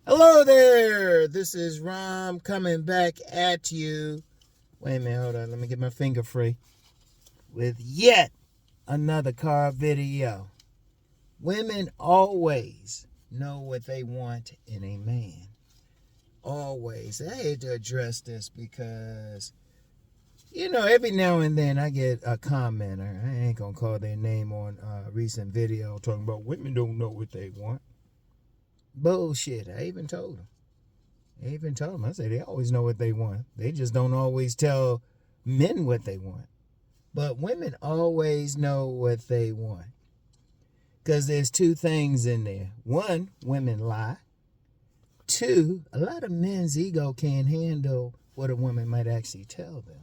Hello there. This is Rom coming back at you. Wait a minute, hold on. Let me get my finger free. With yet another car video. Women always know what they want in a man. Always. I had to address this because, every now and then I get a commenter. I ain't going to call their name on a recent video talking about women don't know what they want. Bullshit. I even told them. I said they always know what they want. They just don't always tell men what they want. But women always know what they want. Because there's two things in there. One, women lie. Two, a lot of men's ego can't handle what a woman might actually tell them.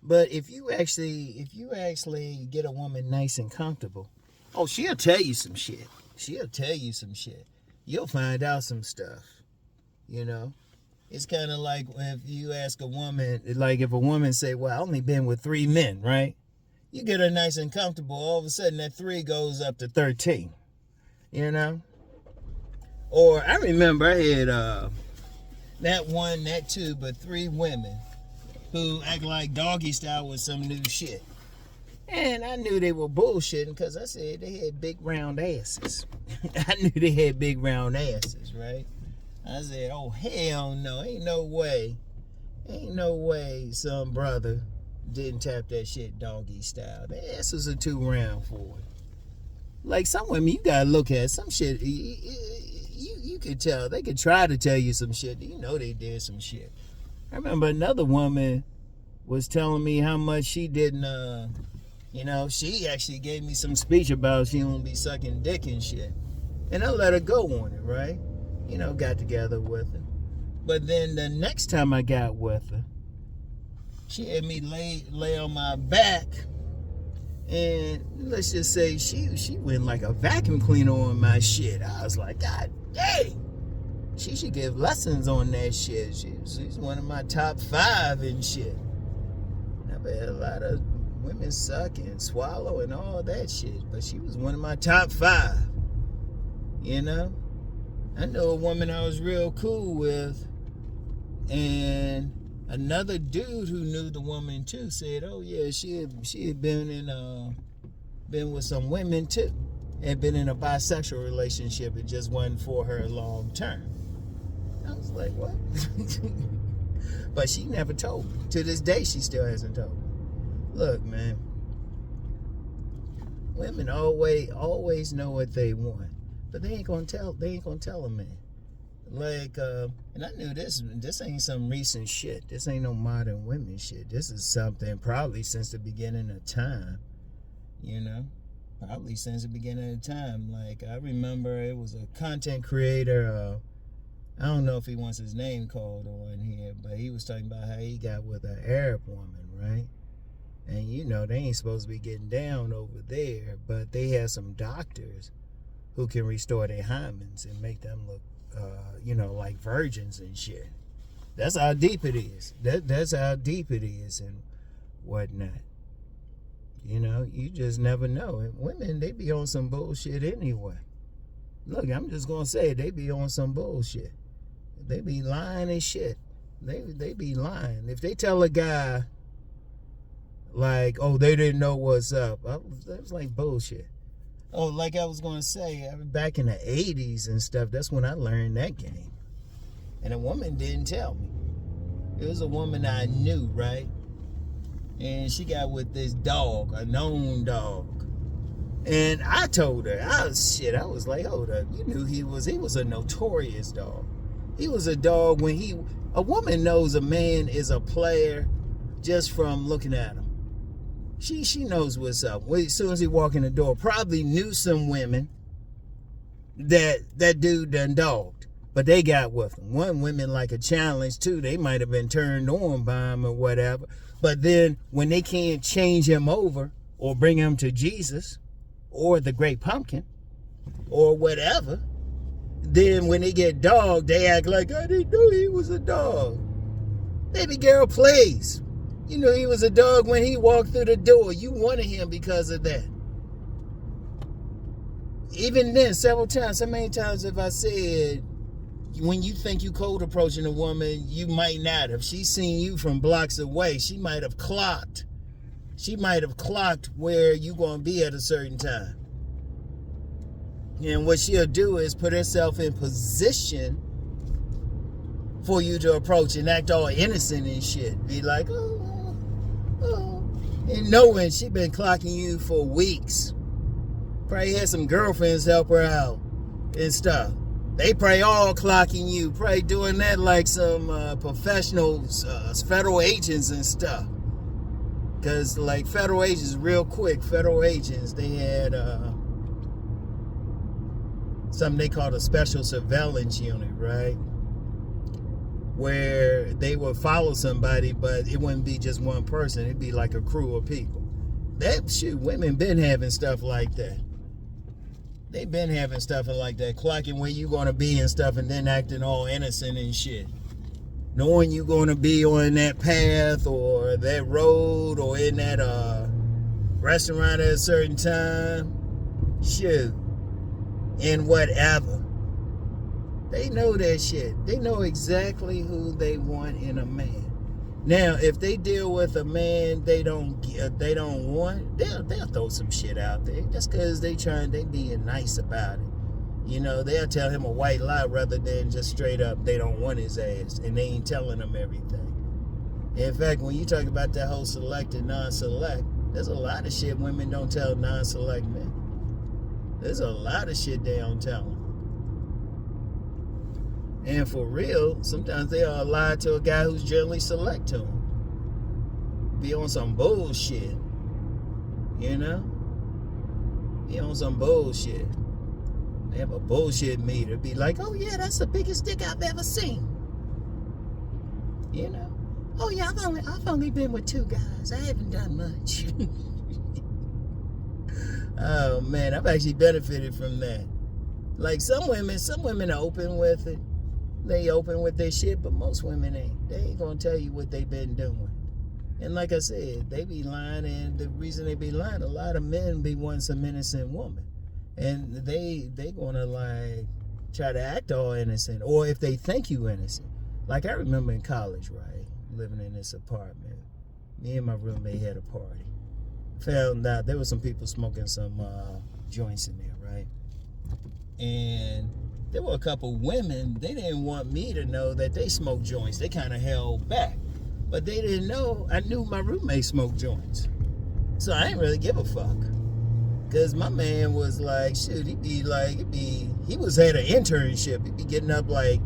But if you actually get a woman nice and comfortable, she'll tell you some shit. You'll find out some stuff, It's kind of like if you ask a woman, like if a woman say, well, I only been with 3 men, right? You get her nice and comfortable, all of a sudden that 3 goes up to 13, Or I remember I had not 1, not 2, but 3 women who act like doggy style was some new shit. And I knew they were bullshitting because I said they had big round asses. I knew they had big round asses, right? I said, oh, hell no. Ain't no way some brother didn't tap that shit doggy style. The asses are too round for it. Like some women, you gotta look at some shit. You could tell. They could try to tell you some shit. They did some shit. I remember another woman was telling me how much she didn't... she actually gave me some speech about she don't be sucking dick and shit. And I let her go on it, right? Got together with her. But then the next time I got with her, she had me lay on my back. And let's just say she went like a vacuum cleaner on my shit. I was like, God dang. She should give lessons on that shit. She's one of my top 5 and shit. I've had a lot of women suck and swallow and all that shit, but she was one of my top 5. I know a woman I was real cool with, and another dude who knew the woman too said, oh yeah, she had been with some women too, and been in a bisexual relationship. It just wasn't for her long term. I was like, what? But she never told me. To this day, she still hasn't told me. Look, man, women always know what they want, but they ain't gonna tell a man. Like, and I knew this ain't some recent shit. This ain't no modern women shit. This is something probably since the beginning of time, probably since the beginning of time. Like, I remember it was a content creator, I don't know if he wants his name called on here, but he was talking about how he got with an Arab woman, right? And they ain't supposed to be getting down over there, but they have some doctors who can restore their hymens and make them look, like virgins and shit. That's how deep it is. That's how deep it is and whatnot. You just never know. And women, they be on some bullshit anyway. Look, I'm just gonna say they be on some bullshit. They be lying and shit. They be lying. If they tell a guy, like, oh, they didn't know what's up, that was like bullshit. Oh, like I was going to say, back in the 80s and stuff, that's when I learned that game. And a woman didn't tell me. It was a woman I knew, right? And she got with this dog, a known dog. And I told her, I was like, hold up, you knew he was a notorious dog. He was a dog a woman knows a man is a player just from looking at him. She knows what's up. As soon as he walk in the door, probably knew some women that dude done dogged, but they got with him. One women like a challenge too. They might have been turned on by him or whatever. But then when they can't change him over or bring him to Jesus or the Great Pumpkin or whatever, then when they get dogged, they act like, I didn't know he was a dog. Baby girl, please. You knew he was a dog when he walked through the door. You wanted him because of that. even then, several times, so many times have I said, when you think you cold approaching a woman, you might not have. She's seen you from blocks away. She might have clocked. She might have clocked where you going to be at a certain time. And what she'll do is put herself in position for you to approach and act all innocent and shit. Be like, oh. And knowing she been clocking you for weeks. Probably had some girlfriends help her out and stuff. They probably all clocking you. Probably doing that like some professionals, federal agents and stuff. Because like federal agents, real quick, federal agents, they had something they called a special surveillance unit, right? Where they would follow somebody, but it wouldn't be just one person. It'd be like a crew of people. That shit, women been having stuff like that. They been having stuff like that, clocking where you gonna be and stuff, and then acting all innocent and shit. Knowing you gonna be on that path or that road or in that restaurant at a certain time. Shit. And whatever. They know that shit. They know exactly who they want in a man. Now, if they deal with a man they don't want, they'll throw some shit out there just because they being nice about it. You know, they'll tell him a white lie rather than just straight up they don't want his ass, and they ain't telling him everything. In fact, when you talk about that whole select and non-select, there's a lot of shit women don't tell non-select men. There's a lot of shit they don't tell them. And for real, sometimes they'll lie to a guy who's generally select to them. Be on some bullshit. You know? Be on some bullshit. They have a bullshit meter. Be like, oh yeah, that's the biggest dick I've ever seen. You know? Oh yeah, I've only been with 2 guys. I haven't done much. Oh man, I've actually benefited from that. Like some women are open with it. They open with their shit, but most women ain't. They ain't gonna tell you what they been doing. And like I said, they be lying, and the reason they be lying, a lot of men be wanting some innocent woman. And they gonna like try to act all innocent, or if they think you innocent. Like I remember in college, right, living in this apartment, me and my roommate had a party. Found out there were some people smoking some joints in there, right? And there were a couple women, they didn't want me to know that they smoked joints. They kind of held back. But they didn't know, I knew my roommate smoked joints. So I didn't really give a fuck. Because my man was like, shoot, he was at an internship. He'd be getting up like,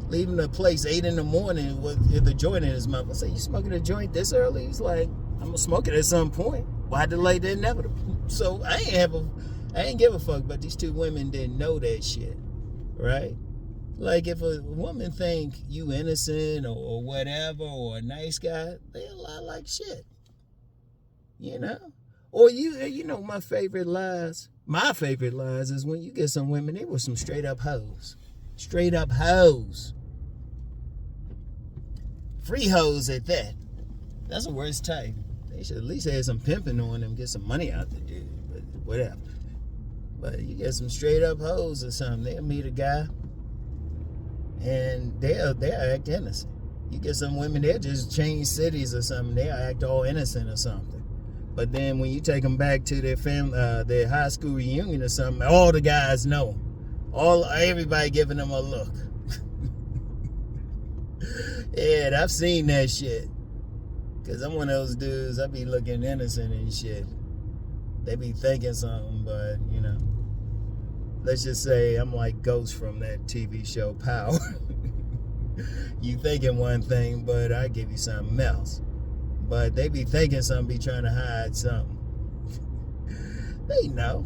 leaving the place 8 in the morning with the joint in his mouth. I said, you smoking a joint this early? He's like, I'm going to smoke it at some point. Why delay the inevitable? So I ain't give a fuck, but these 2 women didn't know that shit. Right? Like if a woman think you innocent or whatever, or a nice guy, they'll lie like shit. You know? Or you know my favorite lies is when you get some women, they were some straight up hoes. Straight up hoes. Free hoes at that. That's the worst type. They should at least have some pimping on them, get some money out the dude, but whatever. But you get some straight up hoes or something, they'll meet a guy and they'll act innocent. You get some women, they'll just change cities or something, they'll act all innocent or something. But then when you take them back to their family, their high school reunion or something, all the guys know. Everybody giving them a look. Yeah, I've seen that shit. Cause I'm one of those dudes, I be looking innocent and shit. They be thinking something, but you know, let's just say I'm like Ghost from that TV show Power. You thinking one thing, but I give you something else. But they be thinking something, be trying to hide something. They know.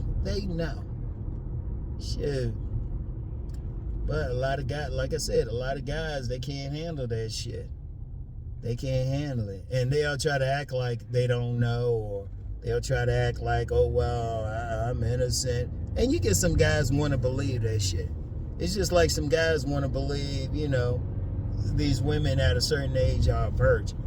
Shit. But a lot of guys, like I said, a lot of guys, they can't handle that shit. They can't handle it. And they'll try to act like they don't know, or they'll try to act like, oh, well, I'm innocent. And you get some guys want to believe that shit. It's just like some guys want to believe, you know, these women at a certain age are a virgin.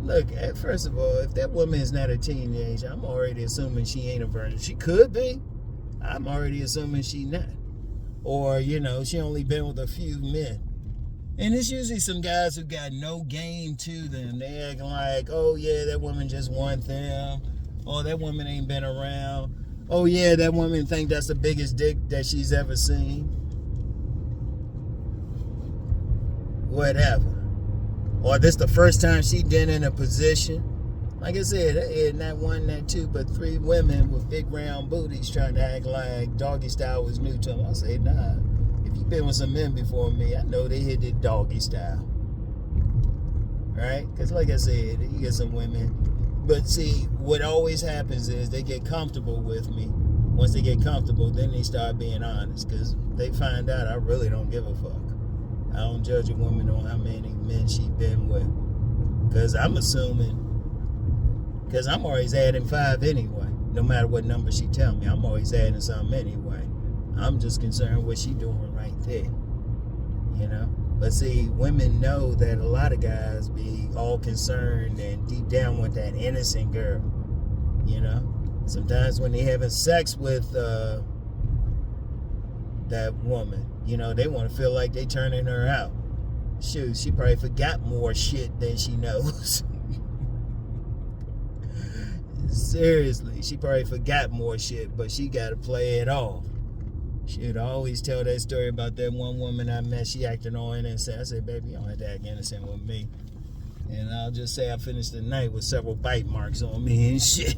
Look, first of all, if that woman is not a teenager, I'm already assuming she ain't a virgin. She could be. I'm already assuming she not. Or, she only been with a few men. And it's usually some guys who got no game to them. They acting like, oh yeah, that woman just want them. Oh, that woman ain't been around. Oh yeah, that woman think that's the biggest dick that she's ever seen. Whatever. Or this the first time she been in a position. Like I said, not one, not two, but 3 women with big round booties trying to act like doggy style was new to them. I say, nah. If you've been with some men before me, I know they hit it doggy style. Right? Because like I said, you get some women. But see, what always happens is they get comfortable with me. Once they get comfortable, then they start being honest. Because they find out I really don't give a fuck. I don't judge a woman on how many men she been with. Because I'm assuming, because I'm always adding 5 anyway. No matter what number she tell me, I'm always adding something anyway. I'm just concerned what she doing right there. But see, women know that a lot of guys be all concerned and deep down with that innocent girl. Sometimes when they having sex with that woman, they want to feel like they turning her out. Shoot, she probably forgot more shit than she knows. Seriously, she probably forgot more shit, but she got to play it off. Shoot, I always tell that story about that one woman I met. She acting all innocent. I said, baby, you don't have to act innocent with me. And I'll just say I finished the night with several bite marks on me and shit.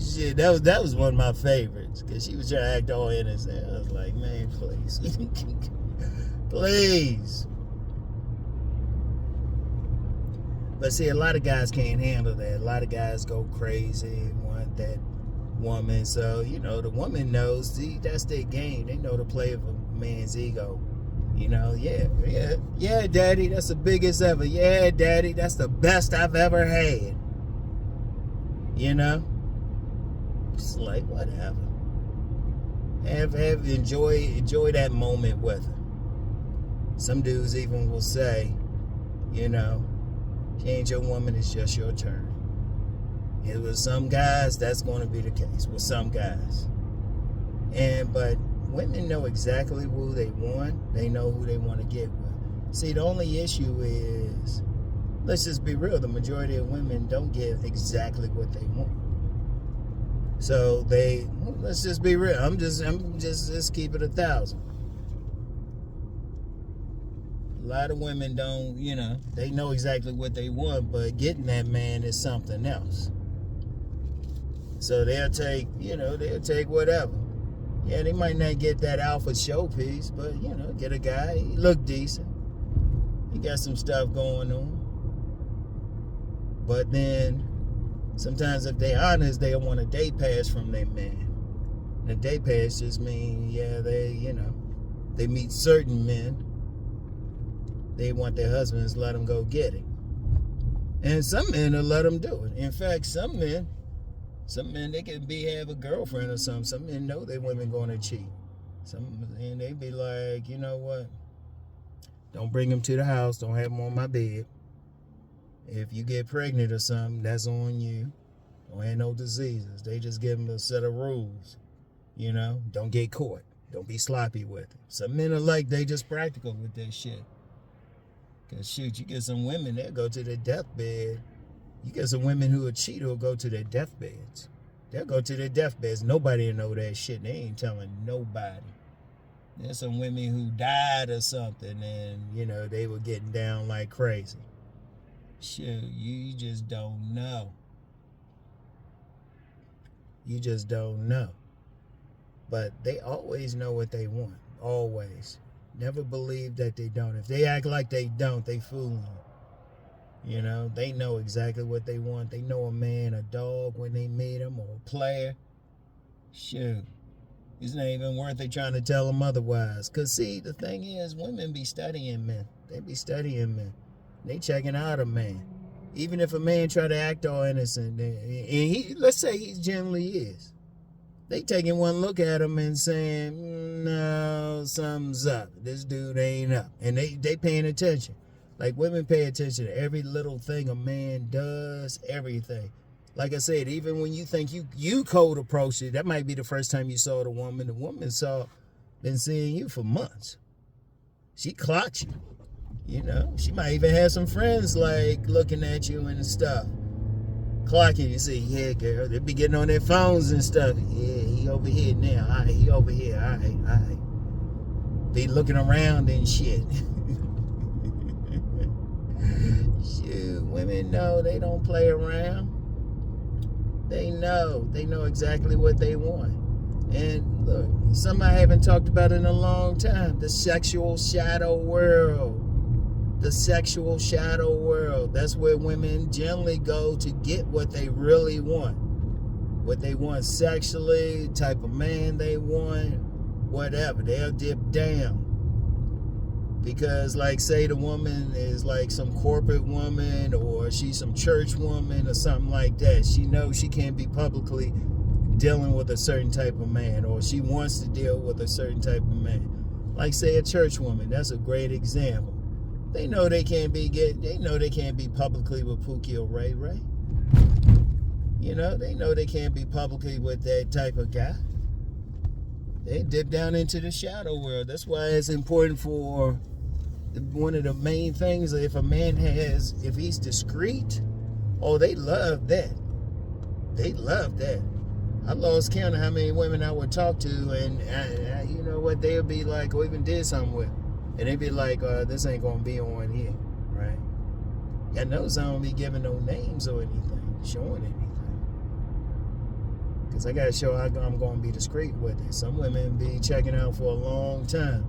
Shit, that was one of my favorites. Because she was trying to act all innocent. I was like, man, please. Please. But see, a lot of guys can't handle that. A lot of guys go crazy, want that woman. So, the woman knows, see, that's their game. They know to play with a man's ego. Yeah, daddy, that's the biggest ever. Yeah, daddy, that's the best I've ever had. It's like, whatever. Enjoy that moment with her. Some dudes even will say, she ain't your woman, it's just your turn. And with some guys, that's going to be the case. With some guys. But women know exactly who they want. They know who they want to get with. See, the only issue is, let's just be real, the majority of women don't get exactly what they want. So let's just be real. I'm just keep it 1,000. A lot of women don't, they know exactly what they want, but getting that man is something else. So they'll take whatever. Yeah, they might not get that alpha showpiece, but, get a guy, he look decent. He got some stuff going on. But then, sometimes if they honest, they want a day pass from their man. And a day pass just means, they meet certain men. They want their husbands to let them go get it. And some men will let them do it. In fact, some men, they can have a girlfriend or something. Some men know their women going to cheat. And they be like, you know what? Don't bring them to the house. Don't have them on my bed. If you get pregnant or something, that's on you. Don't have no diseases. They just give them a set of rules. Don't get caught. Don't be sloppy with it. Some men are like, they just practical with that shit. Because, shoot, you get some women that go to their deathbed. You get some women who will cheat who will go to their deathbeds. They'll go to their deathbeds. Nobody will know that shit. They ain't telling nobody. There's some women who died or something and, they were getting down like crazy. Shoot, you just don't know. You just don't know. But they always know what they want. Always. Never believe that they don't. If they act like they don't, they fooling you. They know exactly what they want. They know a man, a dog when they meet him, or a player. Shoot. It's not even worth it trying to tell them otherwise. Because, see, the thing is, women be studying men. They be studying men. They checking out a man. Even if a man try to act all innocent, and let's say he generally is. They taking one look at him and saying, no, something's up. This dude ain't up. And they paying attention. Like, women pay attention to every little thing a man does, everything. like I said, even when you think you cold approached it, that might be the first time you saw the woman. The woman been seeing you for months. She clocked you. You know, she might even have some friends like looking at you and stuff. Clocking you, say, yeah, girl. They be getting on their phones and stuff. Yeah, he over here now. All right, he over here. All right. Be looking around and shit. Shoot, women know they don't play around. They know exactly what they want. And look, something I haven't talked about in a long time, the sexual shadow world. The sexual shadow world. That's where women generally go to get what they really want. What they want sexually, type of man they want, whatever. They'll dip down. Because, like, say the woman is like some corporate woman, or she's some church woman or something like that. She knows she can't be publicly dealing with a certain type of man, or she wants to deal with a certain type of man. Like, say, a church woman. That's a great example. They know they can't be publicly with Pookie or Ray Ray. You know, they know they can't be publicly with that type of guy. They dip down into the shadow world. That's why it's important for one of the main things, if a man if he's discreet, oh, they love that. They love that. I lost count of how many women I would talk to, and you know what, they'll be like, or even did something with. And they be like, this ain't going to be on here, right? I notice I don't be giving no names or anything, showing anything. Because I got to show I'm going to be discreet with it. Some women be checking out for a long time.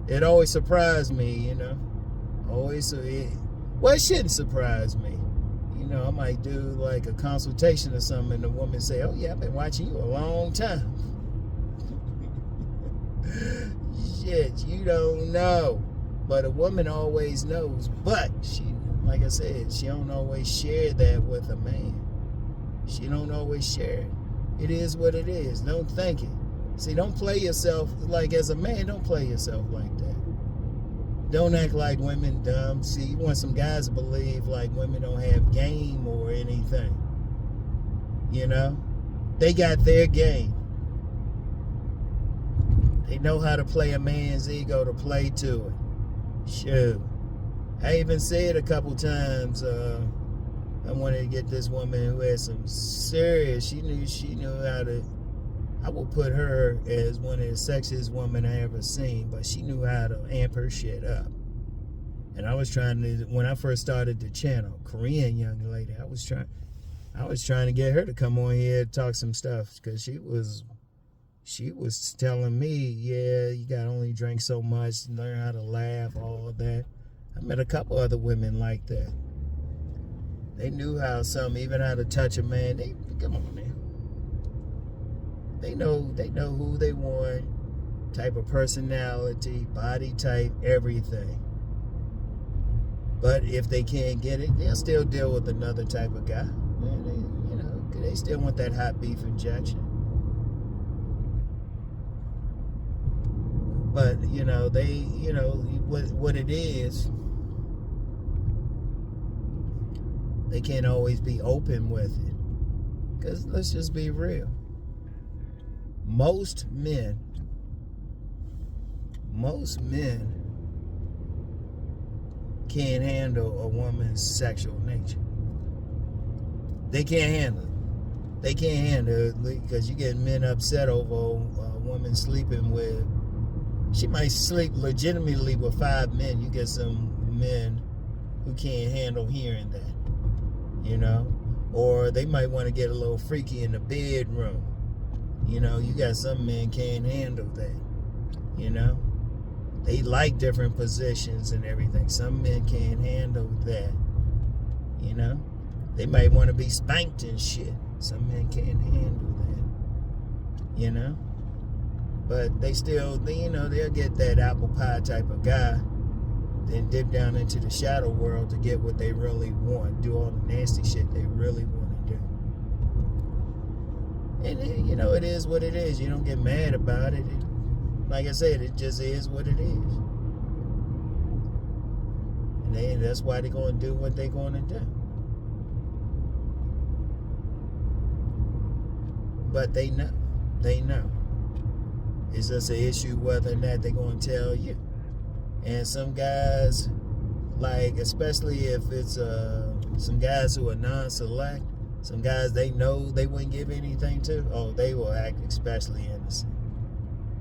It always surprised me, you know. It shouldn't surprise me. You know, I might do like a consultation or something, and the woman say, oh yeah, I've been watching you a long time. Shit, you don't know. But a woman always knows. But she, like I said, she don't always share that with a man. She don't always share it. It is what it is. Don't think it. See, don't play yourself, like as a man, don't play yourself like that. Don't act like women dumb. See, you want some guys to believe like women don't have game or anything. You know? They got their game. They know how to play a man's ego to play to it. Shoot. I even said a couple times, I wanted to get this woman who had some serious, she knew how to, I would put her as one of the sexiest women I ever seen, but she knew how to amp her shit up. And I was trying to, when I first started the channel, Korean young lady, I was trying to get her to come on here and talk some stuff, because she was telling me, yeah, you got to only drink so much, learn how to laugh, all of that. I met a couple other women like that. They knew how even how to touch a man. Come on, man. They know who they want, type of personality, body type, everything. But if they can't get it, they'll still deal with another type of guy. Man, they still want that hot beef injection. But, what it is, they can't always be open with it. Because let's just be real. Most men can't handle a woman's sexual nature. They can't handle it. They can't handle it because you get men upset over a woman sleeping with. She might sleep legitimately with 5 men. You get some men who can't handle hearing that, or they might want to get a little freaky in the bedroom. You got some men can't handle that. They like different positions and everything. Some men can't handle that. They might want to be spanked and shit. Some men can't handle that. But they still, they'll get that apple pie type of guy, then dip down into the shadow world to get what they really want, do all the nasty shit they really want to do. And, it is what it is. You don't get mad about it. Like I said, it just is what it is. And that's why they're going to do what they're going to do. But they know. They know. It's just an issue whether or not they're going to tell you. And some guys, like, especially if it's some guys who are non-select, some guys they know they wouldn't give anything to, oh, they will act especially innocent,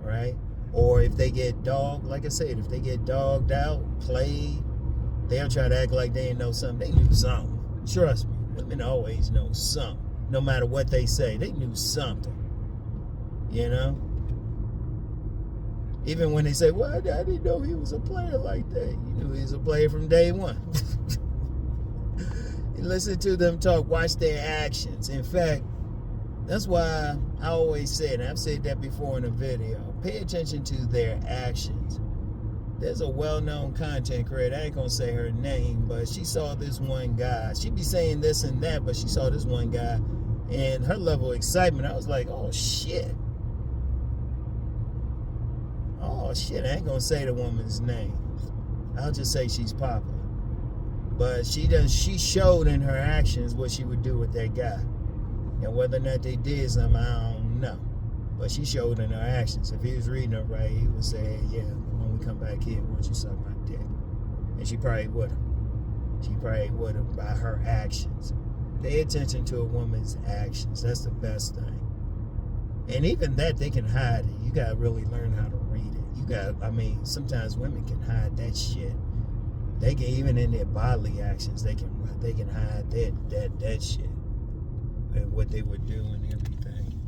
right? Or if they get dogged, like I said, if they get dogged out, played, they'll try to act like they didn't know something. They knew something. Trust me, women always know something. No matter what they say, they knew something, you know? Even when they say, well, I didn't know he was a player like that. You knew he was a player from day one. You listen to them talk, watch their actions. In fact, that's why I always said, and I've said that before in a video, pay attention to their actions. There's a well-known content creator, I ain't gonna say her name, but she saw this one guy. She be saying this and that, but she saw this one guy, and her level of excitement, I was like, oh shit. Oh shit, I ain't gonna say the woman's name. I'll just say she's popular. But she showed in her actions what she would do with that guy. And whether or not they did something, I don't know. But she showed in her actions. If he was reading her right, he would say, yeah, when we come back here, why don't you suck my dick? And she probably would have. She probably would have by her actions. Pay attention to a woman's actions. That's the best thing. And even that, they can hide it. You got to really learn how to read it. Sometimes women can hide that shit. They can, even in their bodily actions, they can hide that shit and what they would do and everything.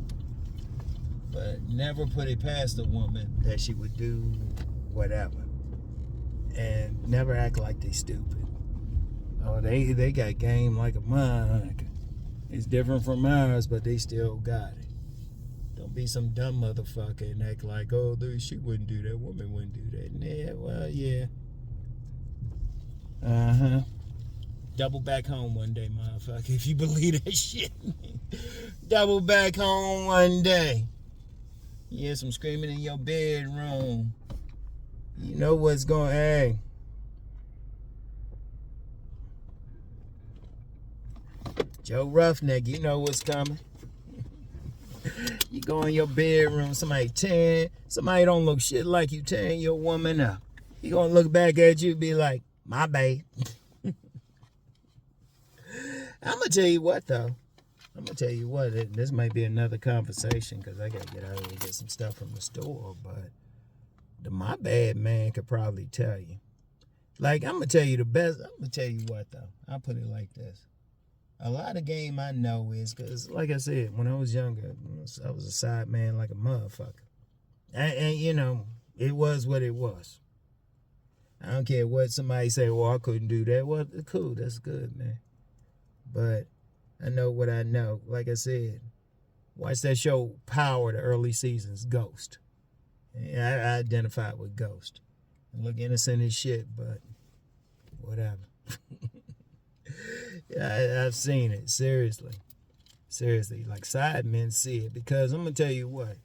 But never put it past a woman that she would do whatever, and never act like they stupid. Oh, they got game like a mug. It's different from ours, but they still got it. Don't be some dumb motherfucker and act like, oh, she wouldn't do that. Woman wouldn't do that. Yeah, well, yeah. Double back home one day, motherfucker, if you believe that shit. Double back home one day. You hear some screaming in your bedroom. You know what's going on. Hey. Joe Roughneck, you know what's coming. You go in your bedroom, somebody don't look shit like you tearing your woman up. He gonna look back at you and be like, my babe. I'm gonna tell you what, though. This might be another conversation because I gotta get out here and get some stuff from the store. But my bad man could probably tell you. Like, I'm gonna tell you the best. I'm gonna tell you what, though. I'll put it like this. A lot of game I know is because, like I said, when I was younger, I was a side man like a motherfucker. And you know, it was what it was. I don't care what somebody say, well, I couldn't do that. Well, cool, that's good, man. But I know what I know. Like I said, watch that show, Power, the early seasons, Ghost. And I identified with Ghost. I look innocent as shit, but whatever. I've seen it, seriously. Seriously, like side men see it. Because I'm going to tell you what.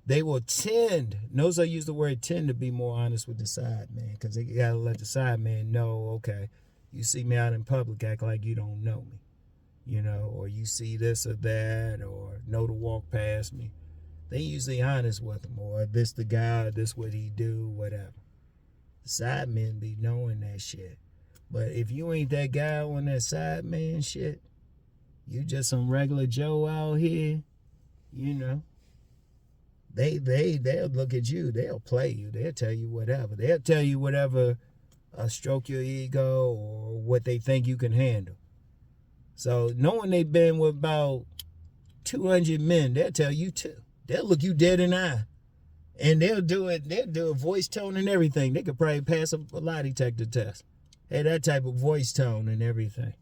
They will tend, notice I use the word tend, to be more honest with the side man. Because they got to let the side man know, okay, you see me out in public, act like you don't know me. You know, or you see this or that, or know to walk past me. They usually honest with them, or this the guy, or this what he do, whatever. The side men be knowing that shit. But if you ain't that guy on that side man shit, you just some regular Joe out here, you know, they'll look at you, they'll play you, they'll tell you whatever. They'll tell you whatever, stroke your ego or what they think you can handle. So knowing they've been with about 200 men, they'll tell you too. They'll look you dead in the eye. And they'll do a voice tone and everything. They could probably pass a lie detector test. Hey, that type of voice tone and everything.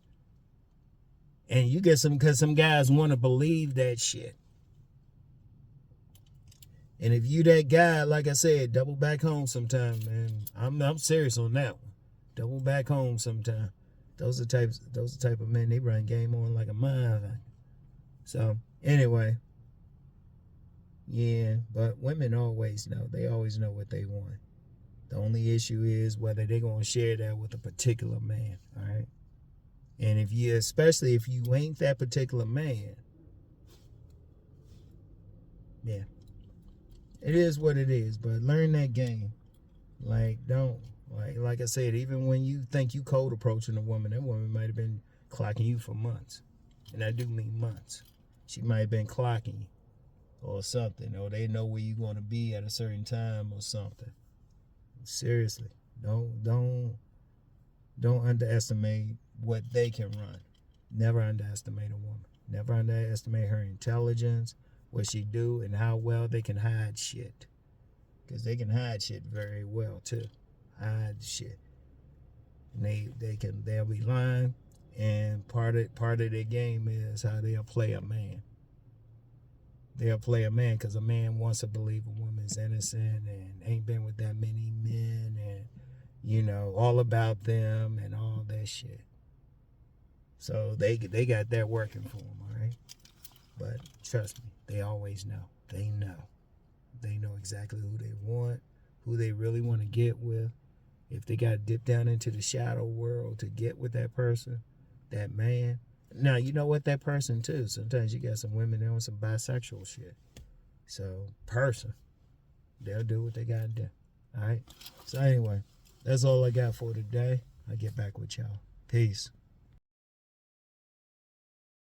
And you get because some guys want to believe that shit. And if you that guy, like I said, double back home sometime, man. I'm serious on that one. Double back home sometime. Those are the type of men, they run game on like a mother. So anyway, yeah, but women always know. They always know what they want. The only issue is whether they're gonna share that with a particular man. All right. And especially if you ain't that particular man, Yeah. It is what it is, but learn that game. Like, don't, like I said, even when you think you cold approaching a woman, that woman might have been clocking you for months. And I do mean months. She might have been clocking you or something, or they know where you're going to be at a certain time or something. Seriously, don't underestimate what they can run. Never underestimate a woman. Never underestimate her intelligence, what she do, and how well they can hide shit. Because they can hide shit very well too. Hide shit. And they'll be lying, and part of their game is how they'll play a man. They'll play a man because a man wants to believe a woman's innocent and ain't been with that many men and, you know, all about them and all that shit. So they got that working for them, all right? But trust me, they always know. They know. They know exactly who they want, who they really want to get with. If they got to dip down into the shadow world to get with that person, that man. Now, you know what, that person too. Sometimes you got some women there on some bisexual shit. So, they'll do what they got to do. All right? So, anyway, that's all I got for today. I'll get back with y'all. Peace.